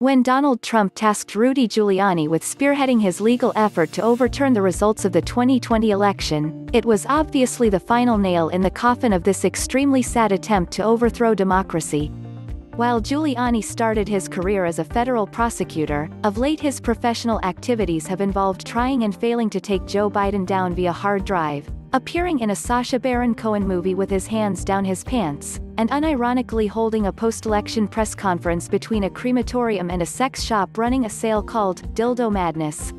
When Donald Trump tasked Rudy Giuliani with spearheading his legal effort to overturn the results of the 2020 election, it was obviously the final nail in the coffin of this extremely sad attempt to overthrow democracy. While Giuliani started his career as a federal prosecutor, of late his professional activities have involved trying and failing to take Joe Biden down via hard drive, appearing in a Sacha Baron Cohen movie with his hands down his pants, and unironically holding a post-election press conference between a crematorium and a sex shop running a sale called DILDO Madness.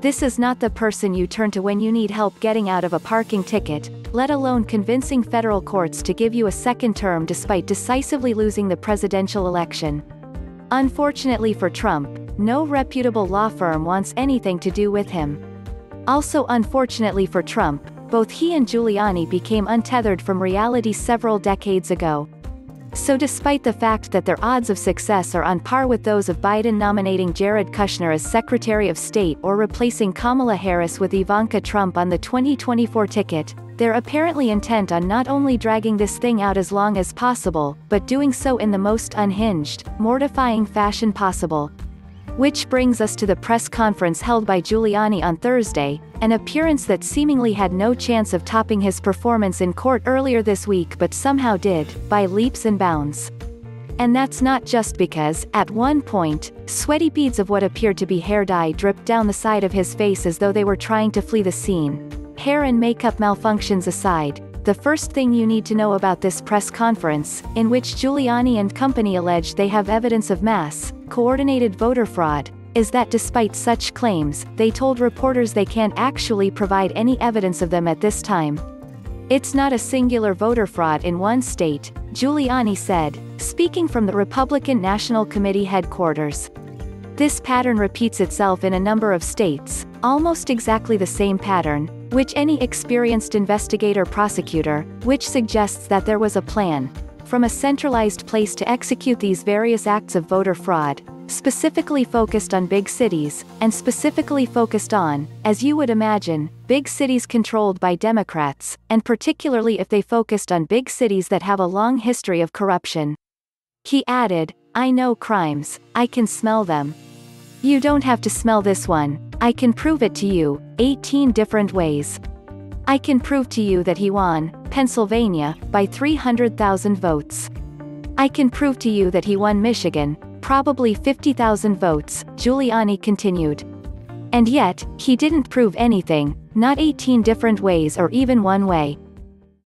This is not the person you turn to when you need help getting out of a parking ticket, let alone convincing federal courts to give you a second term despite decisively losing the presidential election. Unfortunately for Trump, no reputable law firm wants anything to do with him. Also unfortunately for Trump, both he and Giuliani became untethered from reality several decades ago. So despite the fact that their odds of success are on par with those of Biden nominating Jared Kushner as Secretary of State or replacing Kamala Harris with Ivanka Trump on the 2024 ticket, they're apparently intent on not only dragging this thing out as long as possible, but doing so in the most unhinged, mortifying fashion possible. Which brings us to the press conference held by Giuliani on Thursday, an appearance that seemingly had no chance of topping his performance in court earlier this week but somehow did, by leaps and bounds. And that's not just because, at one point, sweaty beads of what appeared to be hair dye dripped down the side of his face as though they were trying to flee the scene. Hair and makeup malfunctions aside, the first thing you need to know about this press conference, in which Giuliani and company allege they have evidence of mass, coordinated voter fraud, is that despite such claims, they told reporters they can't actually provide any evidence of them at this time. It's not a singular voter fraud in one state, Giuliani said, speaking from the Republican National Committee headquarters. This pattern repeats itself in a number of states, almost exactly the same pattern, which any experienced investigator prosecutor, which suggests that there was a plan, from a centralized place to execute these various acts of voter fraud, specifically focused on big cities, and specifically focused on, as you would imagine, big cities controlled by Democrats, and particularly if they focused on big cities that have a long history of corruption. He added, "I know crimes, I can smell them. You don't have to smell this one, I can prove it to you, 18 different ways. I can prove to you that he won, Pennsylvania, by 300,000 votes. I can prove to you that he won Michigan, probably 50,000 votes," Giuliani continued. And yet, he didn't prove anything, not 18 different ways or even one way.